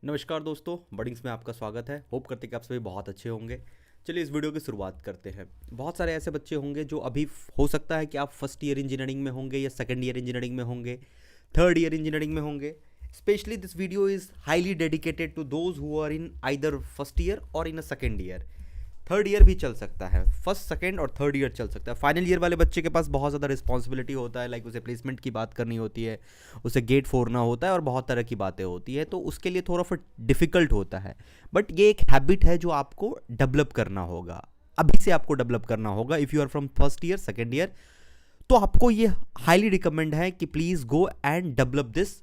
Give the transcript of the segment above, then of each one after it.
नमस्कार दोस्तों, बडिंग्स में आपका स्वागत है। होप करते हैं कि आप सभी बहुत अच्छे होंगे। चलिए इस वीडियो की शुरुआत करते हैं। बहुत सारे ऐसे बच्चे होंगे जो अभी हो सकता है कि आप फर्स्ट ईयर इंजीनियरिंग में होंगे या सेकंड ईयर इंजीनियरिंग में होंगे, थर्ड ईयर इंजीनियरिंग में होंगे। Specially this video is highly dedicated to those who are in either first year और in a second year. Third year भी चल सकता है, फर्स्ट सेकंड और थर्ड ईयर चल सकता है। फाइनल ईयर वाले बच्चे के पास बहुत ज़्यादा रिस्पॉन्सिबिलिटी होता है, लाइक उसे प्लेसमेंट की बात करनी होती है, उसे गेट फोड़ना होता है और बहुत तरह की बातें होती है, तो उसके लिए थोड़ा सा डिफिकल्ट होता है। बट ये एक हैबिट है जो आपको डेवलप करना होगा, अभी से आपको डेवलप करना होगा। If you are from first year second year, तो आपको ये हाईली रिकमेंड है कि please go and develop this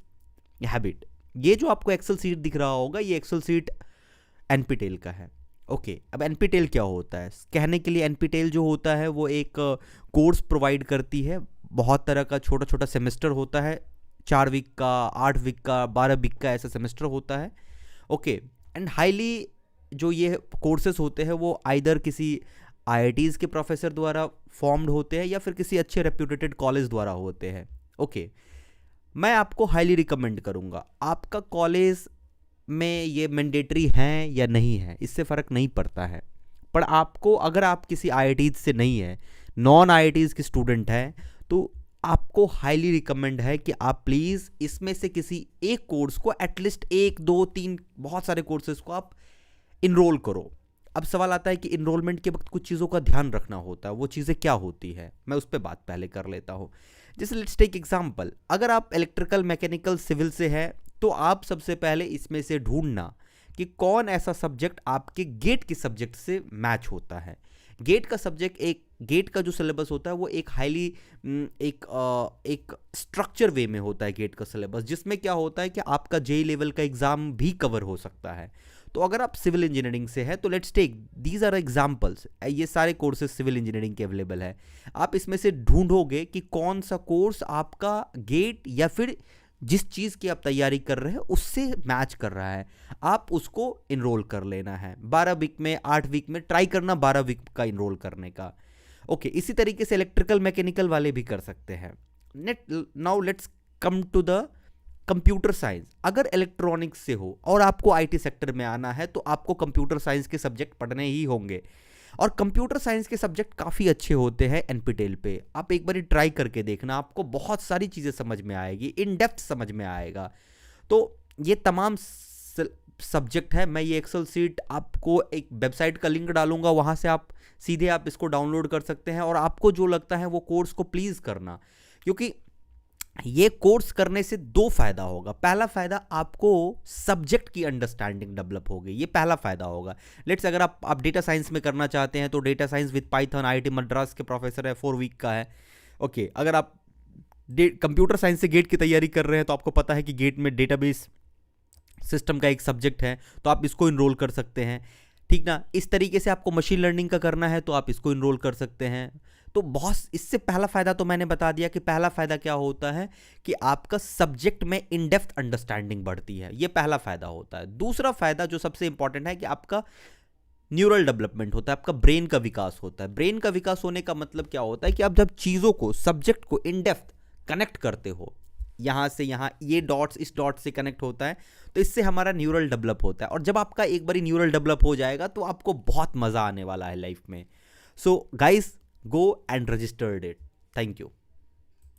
habit. ये जो आपको एक्सेल सीट दिख रहा होगा, ये एक्सेल सीट एनपीटेल का है। ओके, अब एनपीटेल क्या होता है? कहने के लिए एनपीटेल जो होता है वो एक कोर्स प्रोवाइड करती है। बहुत तरह का छोटा छोटा सेमेस्टर होता है, 4 वीक का, 8 वीक का, 12 वीक का ऐसा सेमेस्टर होता है। ओके, एंड हाईली जो ये कोर्सेज होते हैं वो आइदर किसी आईआईटीज़ के प्रोफेसर द्वारा फॉर्म्ड होते हैं या फिर किसी अच्छे रेप्यूटेटेड कॉलेज द्वारा होते हैं। ओके, मैं आपको हाईली रिकमेंड करूँगा, आपका कॉलेज में ये मैंडेटरी हैं या नहीं है इससे फ़र्क नहीं पड़ता है, पर आपको, अगर आप किसी आईआईटीज़ से नहीं है, नॉन आईआईटीज़ के स्टूडेंट हैं, तो आपको हाईली रिकमेंड है कि आप प्लीज़ इसमें से किसी एक कोर्स को, एटलीस्ट 1 2 3 बहुत सारे कोर्सेज को आप इनरोल करो। अब सवाल आता है कि इनरोलमेंट के वक्त कुछ चीज़ों का ध्यान रखना होता है, वो चीज़ें क्या होती है, मैं उस पर बात पहले कर लेता हूँ। जैसे लेट्स टेक एग्जांपल, अगर आप इलेक्ट्रिकल, मैकेनिकल, सिविल से है, तो आप सबसे पहले इसमें से ढूंढना कि कौन ऐसा सब्जेक्ट आपके गेट के सब्जेक्ट से मैच होता है। गेट का सब्जेक्ट, एक गेट का जो सिलेबस होता है वो एक हाईली एक स्ट्रक्चर वे में होता है गेट का सिलेबस, जिसमें क्या होता है कि आपका जेई लेवल का एग्जाम भी कवर हो सकता है। तो अगर आप सिविल इंजीनियरिंग से है तो let's take these are examples, ये सारे कोर्सेज सिविल इंजीनियरिंग के अवेलेबल है। आप इसमें से ढूंढोगे कि कौन सा कोर्स आपका गेट या फिर जिस चीज़ की आप तैयारी कर रहे हैं उससे मैच कर रहा है, आप उसको इनरोल कर लेना है। 12 वीक में, 8 वीक में ट्राई करना 12 वीक का इनरोल करने का। ओके, इसी तरीके से इलेक्ट्रिकल, मैकेनिकल वाले भी कर सकते हैं। Now let's come to the computer science. अगर इलेक्ट्रॉनिक्स से हो और आपको आईटी सेक्टर में आना है तो आपको कंप्यूटर साइंस के सब्जेक्ट पढ़ने ही होंगे, और कंप्यूटर साइंस के सब्जेक्ट काफ़ी अच्छे होते हैं एनपीटेल पे। आप एक बार ट्राई करके देखना, आपको बहुत सारी चीज़ें समझ में आएगी, इन डेप्थ समझ में आएगा। तो ये तमाम सब्जेक्ट है। मैं ये एक्सेल सीट आपको एक वेबसाइट का लिंक डालूंगा, वहाँ से आप सीधे आप इसको डाउनलोड कर सकते हैं, और आपको जो लगता है वो कोर्स को प्लीज़ करना, क्योंकि ये कोर्स करने से 2 फायदा होगा। पहला फायदा, आपको सब्जेक्ट की अंडरस्टैंडिंग डेवलप होगी, ये पहला फायदा होगा। लेट्स अगर आप डेटा साइंस में करना चाहते हैं तो data science with Python, IIT Madras के प्रोफेसर है, 4 वीक का है। ओके, अगर आप कंप्यूटर साइंस से गेट की तैयारी कर रहे हैं तो आपको पता है कि गेट में डेटाबेस सिस्टम का एक सब्जेक्ट है, तो आप इसको इनरोल कर सकते हैं, ठीक ना। इस तरीके से आपको मशीन लर्निंग का करना है तो आप इसको इनरोल कर सकते हैं। तो बहुत, इससे पहला फायदा तो मैंने बता दिया कि पहला फायदा क्या होता है कि आपका सब्जेक्ट में इन डेप्थ अंडरस्टैंडिंग बढ़ती है, ये पहला फायदा होता है। दूसरा फायदा जो सबसे इंपॉर्टेंट है कि आपका न्यूरल डेवलपमेंट होता है, आपका ब्रेन का विकास होता है। ब्रेन का विकास होने का मतलब क्या होता है कि आप जब चीज़ों को, सब्जेक्ट को इन डेप्थ कनेक्ट करते हो, यहाँ से यहाँ, ये डॉट्स इस डॉट से कनेक्ट होता है, तो इससे हमारा न्यूरल डेवलप होता है। और जब आपका एक बारी न्यूरल डेवलप हो जाएगा तो आपको बहुत मज़ा आने वाला है लाइफ में। So guys, go and register it. Thank you.